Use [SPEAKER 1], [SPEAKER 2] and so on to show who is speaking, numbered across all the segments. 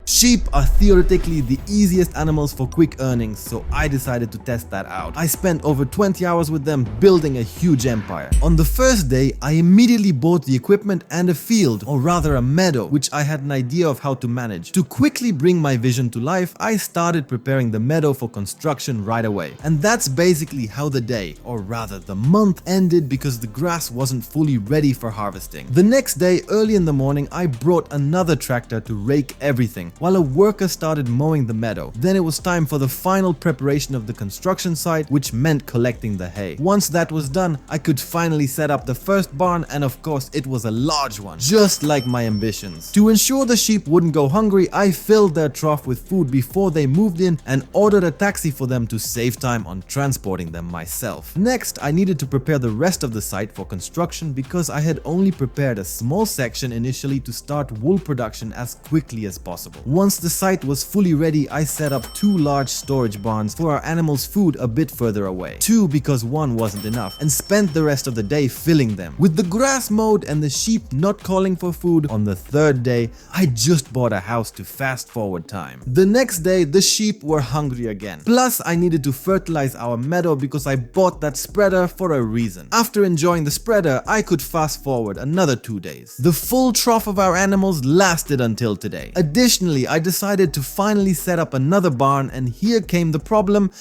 [SPEAKER 1] Sheep are theoretically the easiest animals for quick earnings, so I decided to test that out. I spent over 20 hours with them building a huge empire. On the first day, I immediately bought the equipment and a field, or rather a meadow, which I had an idea of how to manage. To quickly bring my vision to life, I started preparing the meadow for construction right away. And that's basically how the day, or rather the month, ended because the grass wasn't fully ready for harvesting. The next day, early in the morning, I brought another tractor to rake everything, while a worker started mowing the meadow. Then it was time for the final preparation of the construction site, which meant collecting the hay. Once that was done, I could finally set up the first barn, and of course it was a large one, just like my ambitions. To ensure the sheep wouldn't go hungry, I filled their trough with food before they moved in and ordered a taxi for them to save time on transporting them myself. Next, I needed to prepare the rest of the site for construction because I had only prepared a small section initially to start wool production as quickly as possible. Once the site was fully ready, I set up 2 large storage barns for our animals' food a bit further away. 2 because 1 wasn't enough, and spent the rest of the day filling them. With the grass mowed and the sheep not calling for food, on the 3rd day, I just bought a house to fast forward time. The next day, the sheep were hungry again. Plus, I needed to fertilize our meadow because I bought that spreader for a reason. After enjoying the spreader, I could fast forward another 2 days. The full trough of our animals lasted until today. Additionally, I decided to finally set up another barn, and here came the problem,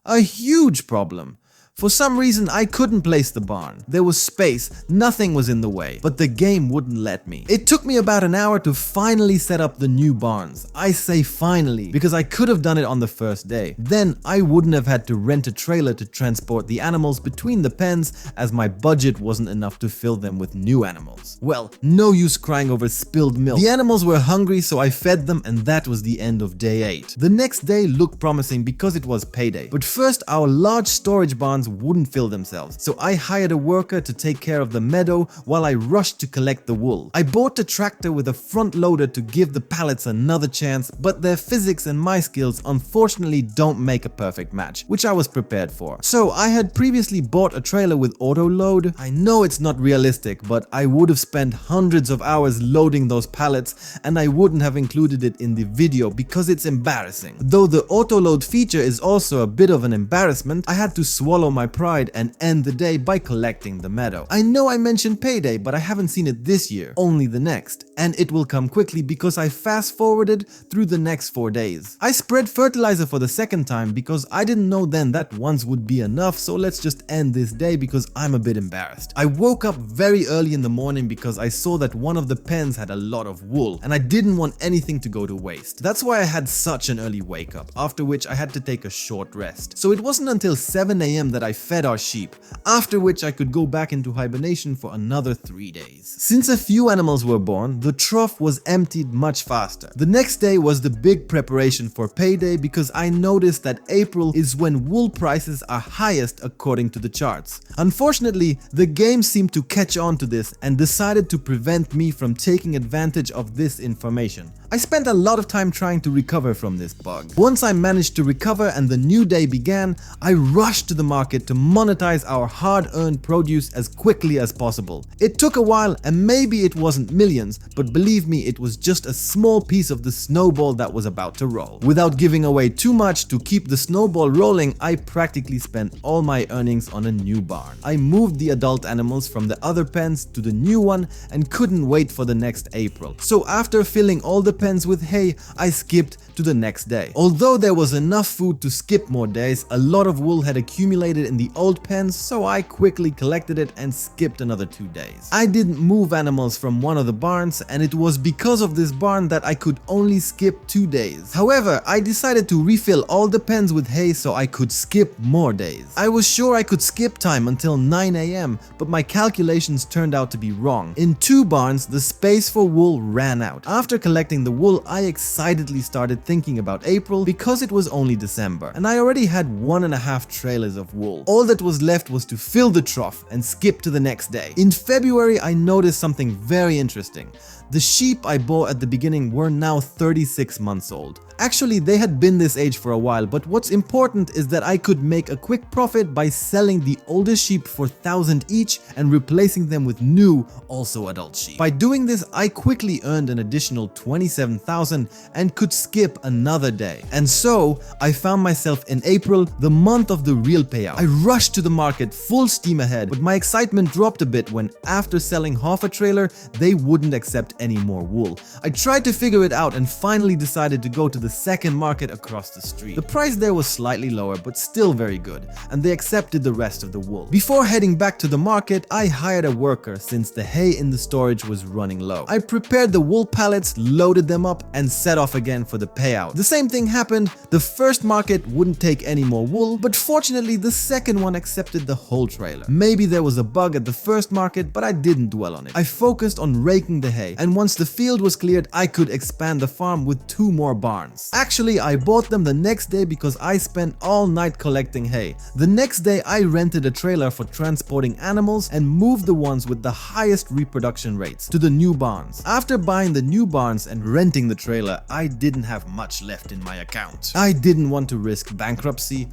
[SPEAKER 1] a huge problem. For some reason, I couldn't place the barn. There was space, nothing was in the way, but the game wouldn't let me. It took me about an hour to finally set up the new barns. I say finally, because I could have done it on the first day. Then I wouldn't have had to rent a trailer to transport the animals between the pens, as my budget wasn't enough to fill them with new animals. Well, no use crying over spilled milk. The animals were hungry, so I fed them, and that was the end of day 8. The next day looked promising because it was payday. But first, our large storage barns wouldn't fill themselves, so I hired a worker to take care of the meadow while I rushed to collect the wool. I bought a tractor with a front loader to give the pallets another chance, but their physics and my skills unfortunately don't make a perfect match, which I was prepared for. So I had previously bought a trailer with auto load. I know it's not realistic, but I would have spent hundreds of hours loading those pallets, and I wouldn't have included it in the video because it's embarrassing. Though the auto load feature is also a bit of an embarrassment, I had to swallow my pride and end the day by collecting the meadow. I know I mentioned payday, but I haven't seen it this year, only the next. And it will come quickly because I fast forwarded through the next 4 days. I spread fertilizer for the second time because I didn't know then that once would be enough, so let's just end this day because I'm a bit embarrassed. I woke up very early in the morning because I saw that one of the pens had a lot of wool, and I didn't want anything to go to waste. That's why I had such an early wake up, after which I had to take a short rest. So it wasn't until 7 AM that I fed our sheep, after which I could go back into hibernation for another 3 days. Since a few animals were born, the trough was emptied much faster. The next day was the big preparation for payday because I noticed that April is when wool prices are highest according to the charts. Unfortunately, the game seemed to catch on to this and decided to prevent me from taking advantage of this information. I spent a lot of time trying to recover from this bug. Once I managed to recover and the new day began, I rushed to the market to monetize our hard-earned produce as quickly as possible. It took a while and maybe it wasn't millions, but believe me, it was just a small piece of the snowball that was about to roll. Without giving away too much to keep the snowball rolling, I practically spent all my earnings on a new barn. I moved the adult animals from the other pens to the new one and couldn't wait for the next April. So after filling all the pens with hay, I skipped to the next day. Although there was enough food to skip more days, a lot of wool had accumulated in the old pens, so I quickly collected it and skipped another 2 days. I didn't move animals from one of the barns, and it was because of this barn that I could only skip 2 days. However, I decided to refill all the pens with hay so I could skip more days. I was sure I could skip time until 9 AM, but my calculations turned out to be wrong. In 2 barns, the space for wool ran out. After collecting the wool, I excitedly started thinking about April because it was only December, and I already had 1.5 trailers of wool. All that was left was to fill the trough and skip to the next day. In February, I noticed something very interesting. The sheep I bought at the beginning were now 36 months old. Actually, they had been this age for a while, but what's important is that I could make a quick profit by selling the older sheep for 1,000 each and replacing them with new, also adult sheep. By doing this, I quickly earned an additional 27,000 and could skip another day. And so, I found myself in April, the month of the real payout. I rushed to the market full steam ahead, but my excitement dropped a bit when, after selling half a trailer, they wouldn't accept any more wool. I tried to figure it out and finally decided to go to the second market across the street. The price there was slightly lower, but still very good, and they accepted the rest of the wool. Before heading back to the market, I hired a worker since the hay in the storage was running low. I prepared the wool pallets, loaded them up, and set off again for the payout. The same thing happened. The first market wouldn't take any more wool, but fortunately the second one accepted the whole trailer. Maybe there was a bug at the first market, but I didn't dwell on it. I focused on raking the hay, and once the field was cleared, I could expand the farm with 2 more barns. Actually, I bought them the next day because I spent all night collecting hay. The next day, I rented a trailer for transporting animals and moved the ones with the highest reproduction rates to the new barns. After buying the new barns and renting the trailer, I didn't have much left in my account. I didn't want to risk bankruptcy,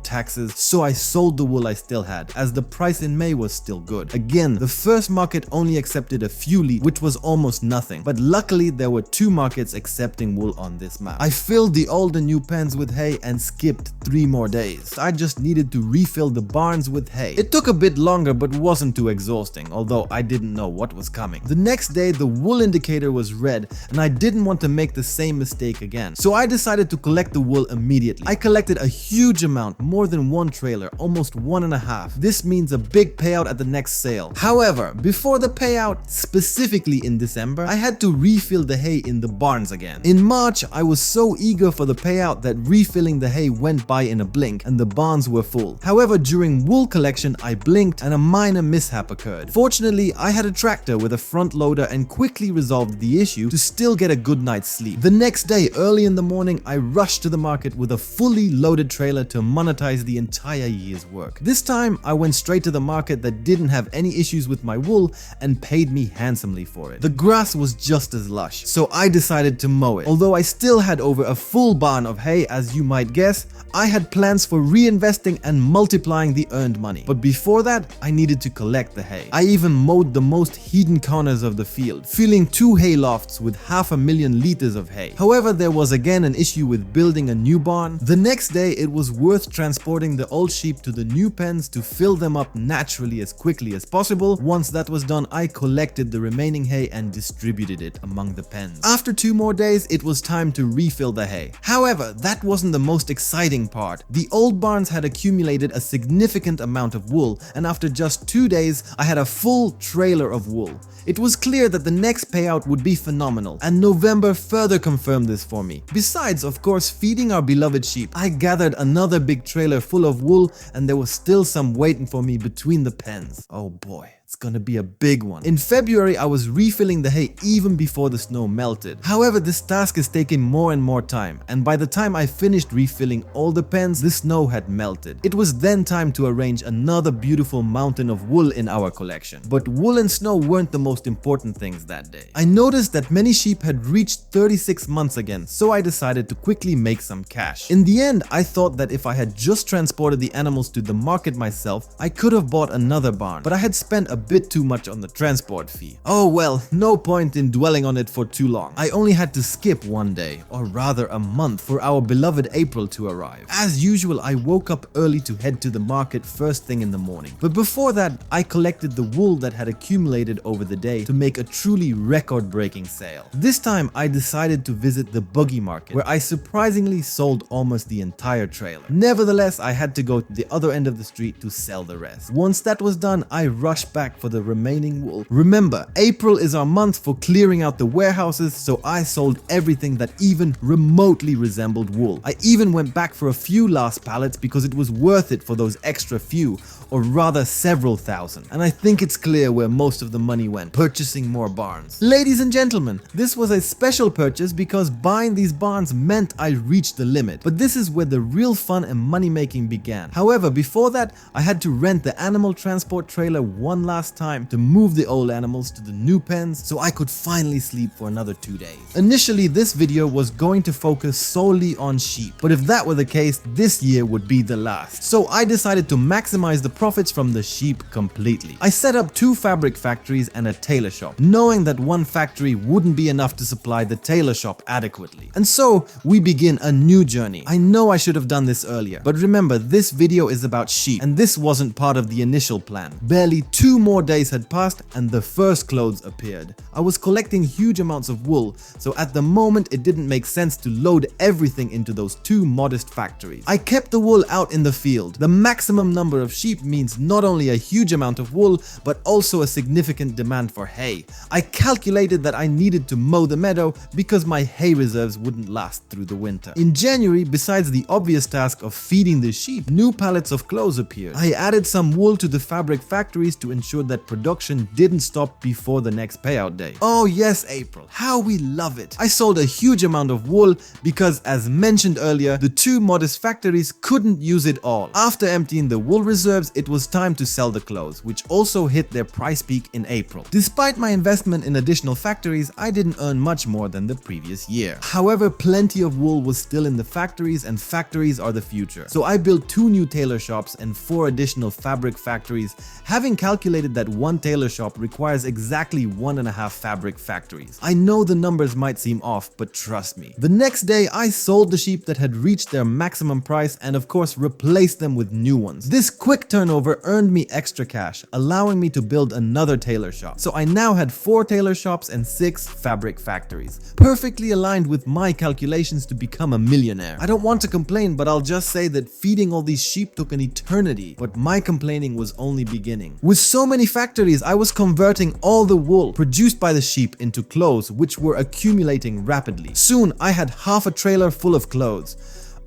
[SPEAKER 1] taxes, so I sold the wool I still had, as the price in May was still good. Again, the first market only accepted a few leads, which was almost nothing, but luckily there were 2 markets accepting wool on this map. I filled the old and new pens with hay and skipped 3 more days. I just needed to refill the barns with hay. It took a bit longer but wasn't too exhausting, although I didn't know what was coming. The next day the wool indicator was red and I didn't want to make the same mistake again, so I decided to collect the wool immediately. I collected a huge amount, more than 1 trailer, almost 1.5. This means a big payout at the next sale. However, before the payout, specifically in December, I had to refill the hay in the barns again. In March, I was so eager for the payout that refilling the hay went by in a blink and the barns were full. However, during wool collection, I blinked and a minor mishap occurred. Fortunately, I had a tractor with a front loader and quickly resolved the issue to still get a good night's sleep. The next day, early in the morning, I rushed to the market with a fully loaded trailer to monetize the entire year's work. This time, I went straight to the market that didn't have any issues with my wool and paid me handsomely for it. The grass was just as lush, so I decided to mow it. Although I still had over a full barn of hay, as you might guess, I had plans for reinvesting and multiplying the earned money. But before that, I needed to collect the hay. I even mowed the most hidden corners of the field, filling 2 hay lofts with 500,000 liters of hay. However, there was again an issue with building a new barn. The next day, it was worth transporting the old sheep to the new pens to fill them up naturally as quickly as possible. Once that was done, I collected the remaining hay and distributed it among the pens. After 2 more days, it was time to refill the hay. However, that wasn't the most exciting part. The old barns had accumulated a significant amount of wool, and after just 2 days, I had a full trailer of wool. It was clear that the next payout would be phenomenal, and November further confirmed this for me. Besides, of course, feeding our beloved sheep, I gathered another big trailer full of wool, and there was still some waiting for me between the pens. Oh boy. It's gonna be a big one. In February, I was refilling the hay even before the snow melted. However, this task is taking more and more time, and by the time I finished refilling all the pens, the snow had melted. It was then time to arrange another beautiful mountain of wool in our collection. But wool and snow weren't the most important things that day. I noticed that many sheep had reached 36 months again, so I decided to quickly make some cash. In the end, I thought that if I had just transported the animals to the market myself, I could have bought another barn, but I had spent a bit too much on the transport fee. Oh well, no point in dwelling on it for too long. I only had to skip 1 day, or rather a month, for our beloved April to arrive. As usual, I woke up early to head to the market first thing in the morning. But before that, I collected the wool that had accumulated over the day to make a truly record-breaking sale. This time, I decided to visit the buggy market, where I surprisingly sold almost the entire trailer. Nevertheless, I had to go to the other end of the street to sell the rest. Once that was done, I rushed back for the remaining wool. Remember, April is our month for clearing out the warehouses, so I sold everything that even remotely resembled wool. I even went back for a few last pallets because it was worth it for those extra few. or rather several thousand. And I think it's clear where most of the money went, purchasing more barns. Ladies and gentlemen, this was a special purchase because buying these barns meant I reached the limit. But this is where the real fun and money making began. However, before that, I had to rent the animal transport trailer one last time to move the old animals to the new pens so I could finally sleep for another 2 days. Initially, this video was going to focus solely on sheep, but if that were the case, this year would be the last. So I decided to maximize the profits from the sheep completely. I set up 2 fabric factories and a tailor shop, knowing that one factory wouldn't be enough to supply the tailor shop adequately. And so we begin a new journey. I know I should have done this earlier, but remember, this video is about sheep, and this wasn't part of the initial plan. Barely 2 more days had passed and the first clothes appeared. I was collecting huge amounts of wool, so at the moment it didn't make sense to load everything into those 2 modest factories. I kept the wool out in the field. The maximum number of sheep means not only a huge amount of wool, but also a significant demand for hay. I calculated that I needed to mow the meadow because my hay reserves wouldn't last through the winter. In January, besides the obvious task of feeding the sheep, new pallets of clothes appeared. I added some wool to the fabric factories to ensure that production didn't stop before the next payout day. Oh yes, April, how we love it. I sold a huge amount of wool because, as mentioned earlier, the 2 modest factories couldn't use it all. After emptying the wool reserves, it was time to sell the clothes, which also hit their price peak in April. Despite my investment in additional factories, I didn't earn much more than the previous year. However, plenty of wool was still in the factories, and factories are the future. So I built 2 new tailor shops and 4 additional fabric factories, having calculated that one tailor shop requires exactly 1.5 fabric factories. I know the numbers might seem off, but trust me. The next day, I sold the sheep that had reached their maximum price and of course replaced them with new ones. This quick turnover earned me extra cash, allowing me to build another tailor shop. So I now had 4 tailor shops and 6 fabric factories, perfectly aligned with my calculations to become a millionaire. I don't want to complain, but I'll just say that feeding all these sheep took an eternity, but my complaining was only beginning. With so many factories, I was converting all the wool produced by the sheep into clothes, which were accumulating rapidly. Soon, I had half a trailer full of clothes.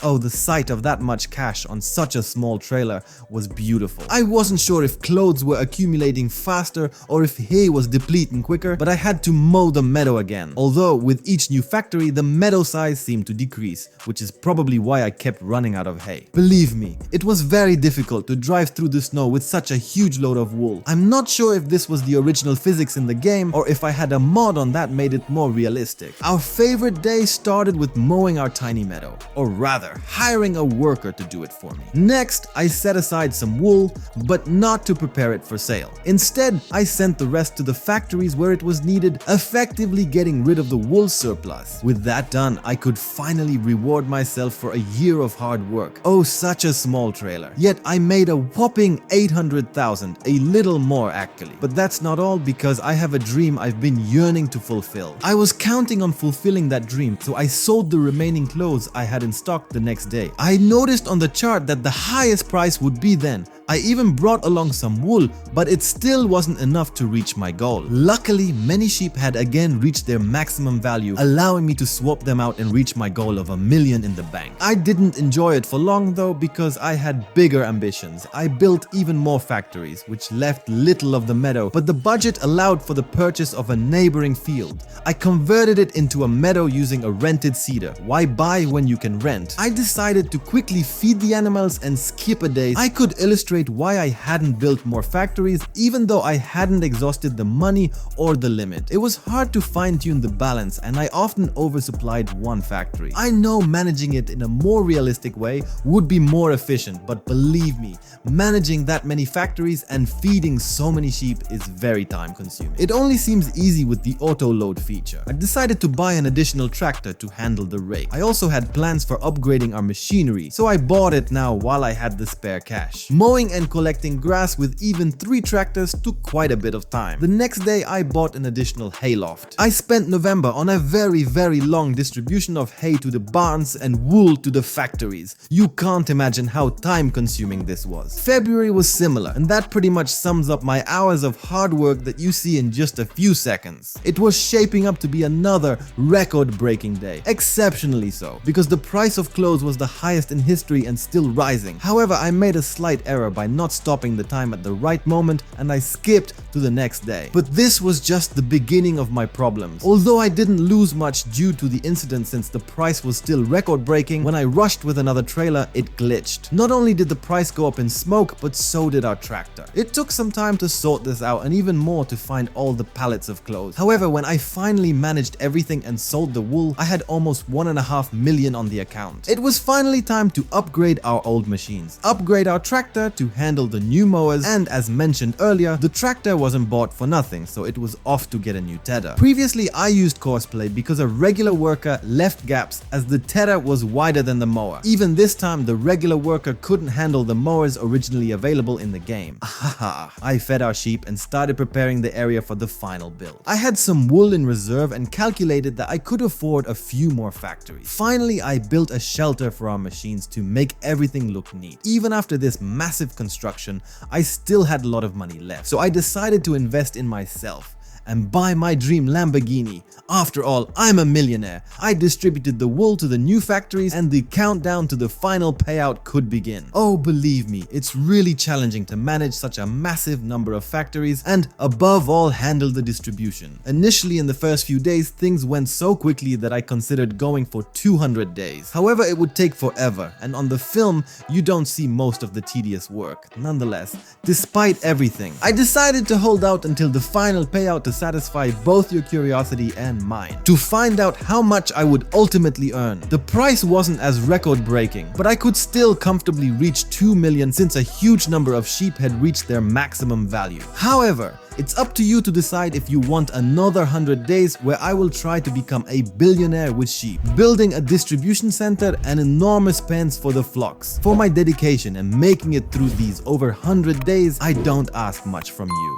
[SPEAKER 1] Oh, the sight of that much cash on such a small trailer was beautiful. I wasn't sure if clothes were accumulating faster or if hay was depleting quicker, but I had to mow the meadow again. Although with each new factory, the meadow size seemed to decrease, which is probably why I kept running out of hay. Believe me, it was very difficult to drive through the snow with such a huge load of wool. I'm not sure if this was the original physics in the game or if I had a mod on that made it more realistic. Our favorite day started with mowing our tiny meadow, or rather, hiring a worker to do it for me. Next, I set aside some wool, but not to prepare it for sale. Instead, I sent the rest to the factories where it was needed, effectively getting rid of the wool surplus. With that done, I could finally reward myself for a year of hard work. Oh, such a small trailer. Yet I made a whopping 800,000, a little more actually. But that's not all, because I have a dream I've been yearning to fulfill. I was counting on fulfilling that dream, so I sold the remaining clothes I had in stock the next day. I noticed on the chart that the highest price would be then. I even brought along some wool, but it still wasn't enough to reach my goal. Luckily, many sheep had again reached their maximum value, allowing me to swap them out and reach my goal of $1 million in the bank. I didn't enjoy it for long though, because I had bigger ambitions. I built even more factories, which left little of the meadow, but the budget allowed for the purchase of a neighboring field. I converted it into a meadow using a rented cedar. Why buy when you can rent? I decided to quickly feed the animals and skip a day. I could illustrate why I hadn't built more factories, even though I hadn't exhausted the money or the limit. It was hard to fine-tune the balance, and I often oversupplied one factory. I know managing it in a more realistic way would be more efficient, but believe me, managing that many factories and feeding so many sheep is very time-consuming. It only seems easy with the auto-load feature. I decided to buy an additional tractor to handle the rake. I also had plans for upgrading our machinery, so I bought it now while I had the spare cash. Mowing and collecting grass with even 3 tractors took quite a bit of time. The next day, I bought an additional hayloft. I spent November on a very long distribution of hay to the barns and wool to the factories. You can't imagine how time-consuming this was. February was similar, and that pretty much sums up my hours of hard work that you see in just a few seconds. It was shaping up to be another record-breaking day, exceptionally so, because the price of clothes was the highest in history and still rising. However, I made a slight error by not stopping the time at the right moment, and I skipped to the next day. But this was just the beginning of my problems. Although I didn't lose much due to the incident since the price was still record-breaking, when I rushed with another trailer, it glitched. Not only did the price go up in smoke, but so did our tractor. It took some time to sort this out and even more to find all the pallets of clothes. However, when I finally managed everything and sold the wool, I had almost 1.5 million on the account. It was finally time to upgrade our old machines, upgrade our tractor to handle the new mowers, and as mentioned earlier, the tractor wasn't bought for nothing, so it was off to get a new tedder. Previously, I used Courseplay because a regular worker left gaps as the tedder was wider than the mower. Even this time, the regular worker couldn't handle the mowers originally available in the game. Ahaha. I fed our sheep and started preparing the area for the final build. I had some wool in reserve and calculated that I could afford a few more factories. Finally, I built a shelter for our machines to make everything look neat. Even after this massive construction, I still had a lot of money left, so I decided to invest in myself and buy my dream Lamborghini. After all, I'm a millionaire. I distributed the wool to the new factories and the countdown to the final payout could begin. Oh, believe me, it's really challenging to manage such a massive number of factories and above all handle the distribution. Initially in the first few days, things went so quickly that I considered going for 200 days. However, it would take forever, and on the film, you don't see most of the tedious work. Nonetheless, despite everything, I decided to hold out until the final payout to satisfy both your curiosity and mine, to find out how much I would ultimately earn. The price wasn't as record-breaking, but I could still comfortably reach 2 million since a huge number of sheep had reached their maximum value. However, it's up to you to decide if you want another 100 days where I will try to become a billionaire with sheep, building a distribution center and enormous pens for the flocks. For my dedication and making it through these over 100 days, I don't ask much from you.